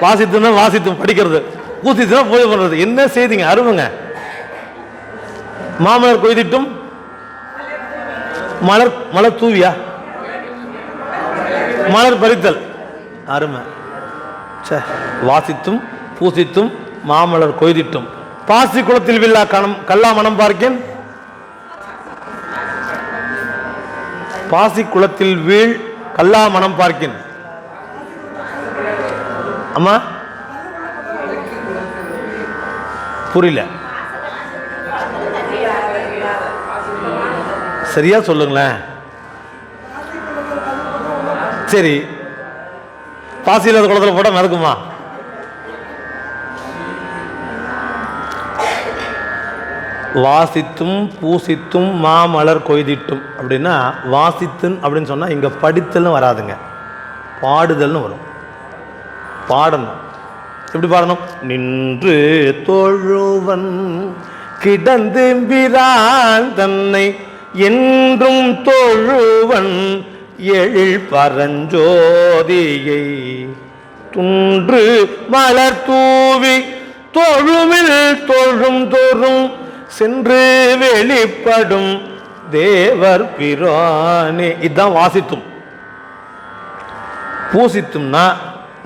வாசித்தும்னா வாசித்தும் படிக்கிறது, பூசித்துனா பூஜை பண்ணுறது. என்ன செய்திங்க, அருமைங்க. மாமலர் கொய்திட்டும் மலர் மலர் தூவியா மலர் பறித்தல். அருமை. சே, வாசித்தும் பூசித்தும் மாமலர் கொய்திட்டும் பாசி குளத்தில் வில்லா கல்லா மனம் பார்க்கேன். பாசி குளத்தில் வீழ் கல்லா மனம் பார்க்கேன். அம்மா புரியல, சரியா சொல்லுங்களேன். சரி, பாசி இல்லாத குளத்தில் போட்டால் மிதக்குமா? வாசித்தும் பூசித்தும் மாமலர் கொய்திட்டும் அப்படின்னா, வாசித்துன் அப்படின்னு சொன்னால் இங்கே படித்தல்னு வராதுங்க, பாடுதல்னு வரும். பாடணும். எப்படி பாடணும்? நின்று தொழுவன் கிடந்தும்பிரான் தன்னை என்றும் தொழுவன் எழில் பரஞ்சோதியை துன்று மலர் தூவி தொழுமில் தொழும் தோறும் சென்று வெளிப்படும் தேவர் பிரானே. இதுதான் வாசித்தும். பூசித்தும்னா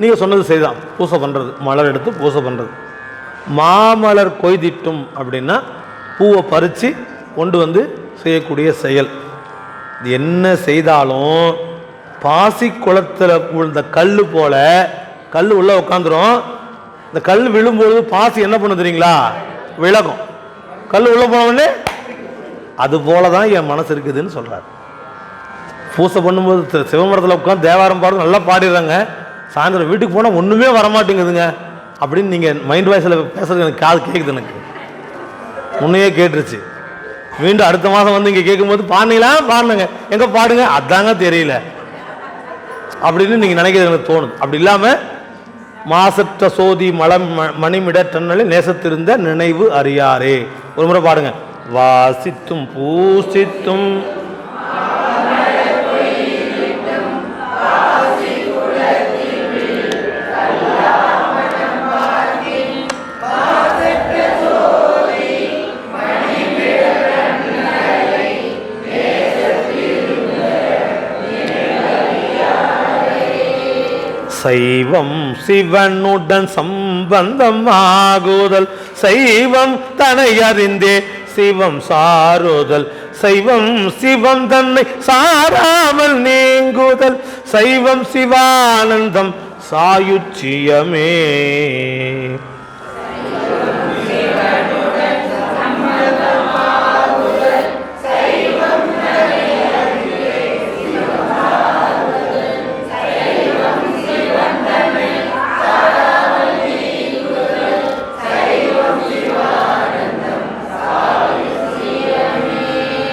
நீங்கள் சொன்னது செய்தான், பூசை பண்ணுறது, மலர் எடுத்து பூசை பண்ணுறது. மாமலர் கொய்திட்டும் அப்படின்னா பூவை பறித்து கொண்டு வந்து செய்யக்கூடிய செயல். இது என்ன செய்தாலும் பாசி குளத்தில் விழுந்த கல் போல கல் உள்ளே உட்காந்துரும். இந்த கல் விழும்பொழுது பாசி என்ன பண்ண தெரியுங்களா? விலகும். கல் உள்ளே போனவொடனே அது போல தான் என் மனசு இருக்குதுன்னு சொல்கிறார். பூசை பண்ணும்போது சிவமரத்தில் உட்காந்து தேவாரம் பாடுறது நல்லா பாடிடுறாங்க. சாயந்தரம் வீட்டுக்கு போனால் ஒன்றுமே வரமாட்டேங்குதுங்க அப்படின்னு நீங்கள் மைண்ட் வாய்ஸில் பேசுறது எனக்கு காது கேட்குது. எனக்கு முன்னையே கேட்டுருச்சு. மீண்டும் அடுத்த மாதம் வந்து இங்கே கேட்கும்போது பாடுனீங்களா? பாடுங்க. எங்கே பாடுங்க? அதாங்க தெரியல அப்படின்னு நீங்கள் நினைக்கிறது எனக்கு தோணுது. அப்படி இல்லாமல் மாசற்ற சோதி மலம் மணிமிட தன்னலை நேசத்திருந்த நினைவு அறியாரே. ஒரு முறை பாடுங்க. வாசித்தும் பூசித்தும் சைவம் சிவனுடன் சம்பந்தமாகுதல், சைவம் தன்னை அறிந்தே சிவம் சாருதல், சைவம் சிவம் தன்னை சாராமல் நீங்குதல், சைவம் சிவானந்தம் சாயுச்சியமே.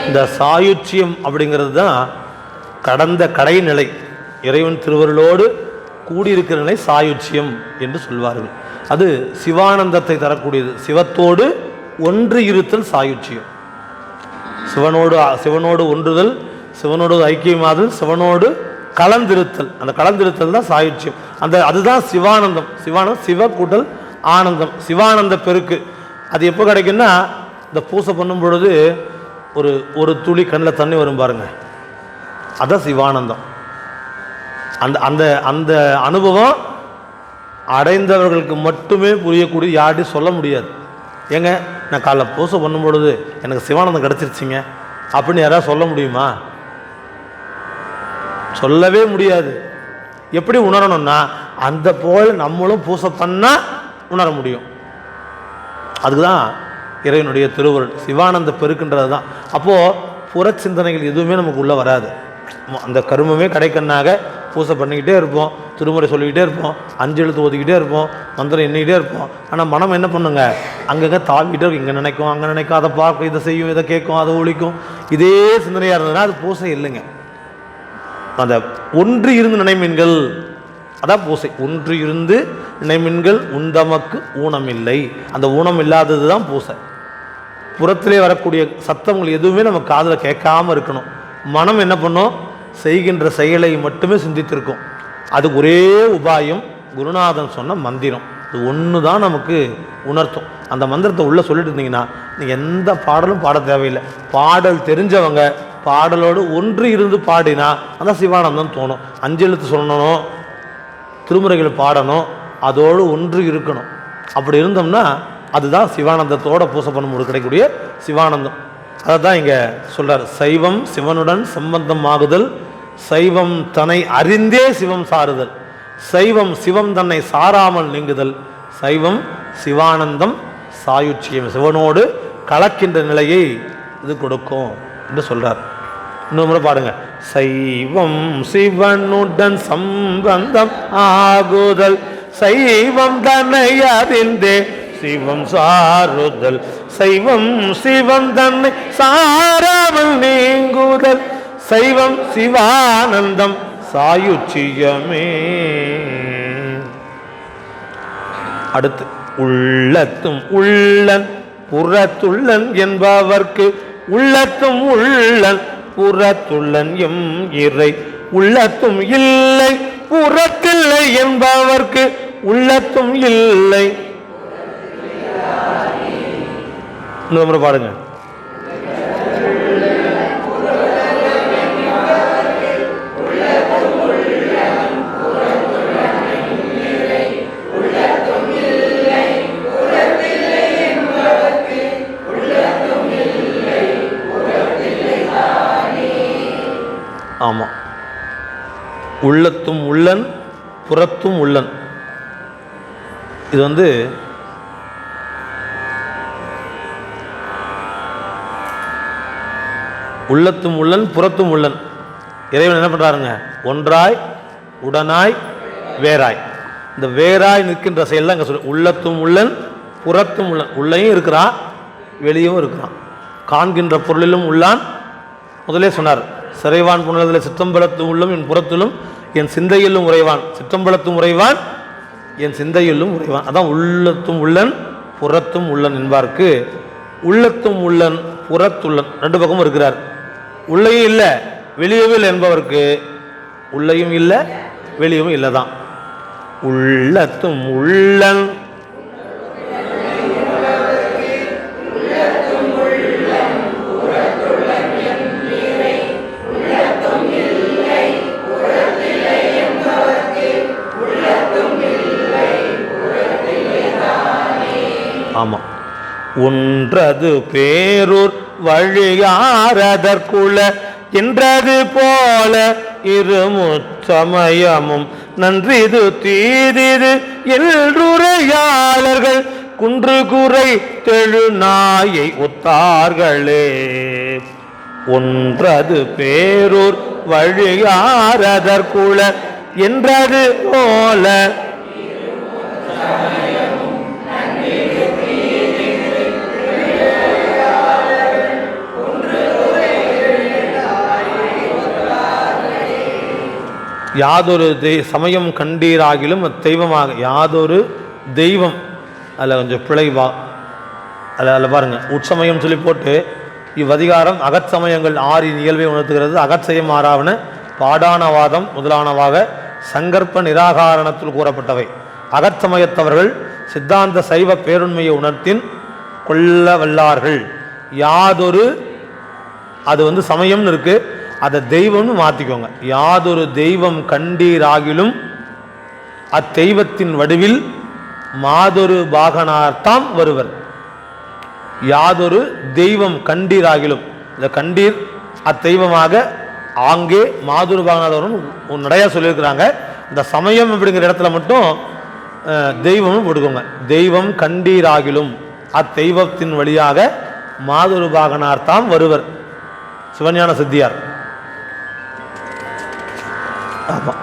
இந்த சாயுச்சியம் அப்படிங்கிறது தான் கடந்த கடைநிலை, இறைவன் திருவருளோடு கூடியிருக்கிற நிலை சாயுச்சியம் என்று சொல்வார்கள். அது சிவானந்தத்தை தரக்கூடியது. சிவத்தோடு ஒன்று இருத்தல் சாயுச்சியம். சிவனோடு ஒன்றுதல், சிவனோடு ஐக்கியமாதல், சிவனோடு கலந்திருத்தல். அந்த கலந்திருத்தல் தான் சாயுச்சியம். அதுதான் சிவானந்தம். சிவானந்தம் சிவ கூட்டல் ஆனந்தம், சிவானந்த பெருக்கு. அது எப்போ கிடைக்குன்னா, இந்த பூசை பண்ணும் பொழுது ஒரு துளி கண்ணில் தண்ணி வரும் பாருங்க, அதான் சிவானந்தம். அந்த அந்த அனுபவம் அடைந்தவர்களுக்கு மட்டுமே புரியக்கூடிய, யார்ட்டையும் சொல்ல முடியாது. ஏங்க நான் காலைல பூசை பண்ணும் பொழுது எனக்கு சிவானந்தம் கிடச்சிருச்சிங்க அப்படின்னு யாராவது சொல்ல முடியுமா? சொல்லவே முடியாது. எப்படி உணரணும்னா, அந்த போல் நம்மளும் பூசை பண்ணால் உணர முடியும். அதுக்குதான் இறைவனுடைய திருவருள் சிவானந்த பெருக்குன்றது தான். அப்போது புற சிந்தனைகள் எதுவுமே நமக்கு உள்ளே வராது. அந்த கருமமே கடைக்கண்ணாக பூசை பண்ணிக்கிட்டே இருப்போம், திருமுறை சொல்லிக்கிட்டே இருப்போம், 5 எழுத்து ஓதிக்கிட்டே இருப்போம், மந்திரம் எண்ணிக்கிட்டே இருப்போம். ஆனால் மனம் என்ன பண்ணுங்க, அங்கங்கே தாவிக்கிட்டே இருக்கும். இங்கே நினைக்கும், அங்கே நினைக்கும், அதை பார்க்கும், இதை செய்யும், இதை கேட்கும், அதை ஒழிக்கும். இதே சிந்தனையாக இருந்ததுன்னா அது பூசை இல்லைங்க. அந்த ஒன்று இருந்து நினைமீன்கள் அதான் பூசை. ஒன்று இருந்து நினைமீன்கள் உந்தமக்கு ஊனமில்லை. அந்த ஊனம் இல்லாதது தான் பூசை. புறத்திலே வரக்கூடிய சத்தங்கள் எதுவுமே நம்ம காதில் கேட்காமல் இருக்கணும். மனம் என்ன பண்ணும், செய்கின்ற செயலை மட்டுமே சிந்தித்திருக்கும். அதுக்கு ஒரே உபாயம் குருநாதன் சொன்ன மந்திரம். இது ஒன்று தான் நமக்கு உணர்த்தும். அந்த மந்திரத்தை உள்ளே சொல்லிட்டு இருந்தீங்கன்னா நீங்கள் எந்த பாடலும் பாட தேவையில்லை. பாடல் தெரிஞ்சவங்க பாடலோடு ஒன்று இருந்து பாடினா அந்த சிவானந்தம் தோணும். 5 எழுத்து சொல்லணும், திருமுறைகளை பாடணும், அதோடு ஒன்று இருக்கணும். அப்படி இருந்தோம்னா அதுதான் சிவானந்தத்தோட பூசை பண்ணும்போது கிடைக்கக்கூடிய சிவானந்தம். அதை தான் இங்கே சொல்கிறார். சைவம் சிவனுடன் சம்பந்தம் ஆகுதல், சைவம் தன்னை அறிந்தே சிவம் சாருதல். சைவம் சிவம் தன்னை சாராமல் நீங்குதல், சைவம் சிவானந்தம் சாயுச்சியம், சிவனோடு கலக்கின்ற நிலையை இது கொடுக்கும் என்று சொல்றார். இன்னொரு முறை பாடுங்க. சைவம் சிவனுடன் சம்பந்தம் ஆகுதல், சைவம் தன்னை அறிந்தே சிவம் சாருதல், சைவம் சிவம் தன்னை சாராமல் நீங்குதல், சைவம் சிவானந்தம் சாயுச்சியமே. அடுத்து உள்ளத்தும் உள்ளன் புறத்துள்ளன் என்பவர்க்கு, உள்ளத்தும் உள்ளன் புறத்துள்ளன் எம் இறை, உள்ளத்தும் இல்லை புறத்தில்லை என்பவர்க்கு, உள்ளத்தும் இல்லை. இன்னொரு பாடுங்க. ஆமாம், உள்ளத்தும் உள்ளன் புறத்தும் உள்ளன். இது உள்ளத்தும் உள்ளன் புறத்தும் உள்ளன். இறைவன் என்ன பண்ணுறாருங்க? ஒன்றாய் உடனாய் வேறாய். இந்த வேறாய் நிற்கின்ற செயல் தான் இங்கே சொல்லு. உள்ளத்தும் உள்ளன் புறத்தும் உள்ளன். உள்ளையும் இருக்கிறான், வெளியும் இருக்கிறான். காண்கின்ற பொருளிலும் உள்ளான். முதலே சொன்னார், சிறைவான் புனதில் சிற்றம்பலத்தும் உள்ளும் என் புறத்திலும் என் சிந்தையிலும் உறைவான், சிற்றம்பலத்தும் உறைவான் என் சிந்தையிலும் உறைவான். அதான் உள்ளத்தும் உள்ளன் புறத்தும் உள்ளன் என்பார்க்கு உள்ளத்தும் உள்ளன் புறத்துள்ளன் ரெண்டு பக்கமும் இருக்கிறார். உள்ளையும் இல்லை வெளியவும் இல்லை என்பவருக்கு உள்ளையும் இல்லை வெளியவும் இல்லை தான். உள்ளத்தும் உள்ளன் ஆமாம். ஒன்றது பேரூர் வழியாரதற்குள்ள என்றது போல இருமுச்சமயமும் நன்றிது தீதிது என்றுரையாளர்கள் குன்று குறை தெழுநாயை ஒத்தார்களே. ஒன்றது பேரூர் வழியாரதற்குள்ள என்றது போல யாதொரு சமயம் கண்டீராகிலும் தெய்வமாக யாதொரு தெய்வம். அதில் கொஞ்சம் பிழைவா அதில் பாருங்கள். உட்சமயம் சொல்லி போட்டு இவ்வதிகாரம் அகச்சமயங்கள் 6 இயல்பை உணர்த்துகிறது. அகச்சயம் ஆறாவன பாடானவாதம் முதலானவாக சங்கற்ப நிராகாரணத்தில் கூறப்பட்டவை. அகச்சமயத்தவர்கள் சித்தாந்த சைவ பேருண்மையை உணர்த்தின் கொள்ள வல்லார்கள். யாதொரு அது சமயம்னு இருக்கு, அதை தெய்வம்னு மாற்றிக்கோங்க. யாதொரு தெய்வம் கண்டீராகிலும் அத்தெய்வத்தின் வடிவில் மாதொரு பாகனார்த்தாம் வருவர். யாதொரு தெய்வம் கண்டீராகிலும், இந்த கண்டீர் அத்தெய்வமாக ஆங்கே மாதொரு பாகனாதவரும் நிறையா சொல்லியிருக்கிறாங்க. இந்த சமயம் அப்படிங்கிற இடத்துல மட்டும் தெய்வமும் போட்டுக்கோங்க. தெய்வம் கண்டீராகிலும் அத்தெய்வத்தின் வழியாக மாதொரு பாகனார்த்தாம் வருவர். சிவஞான சித்தியார். ஆமாம்.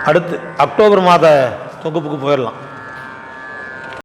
அடுத்து அக்டோபர் மாத தொகுப்புக்கு போயிடலாம்.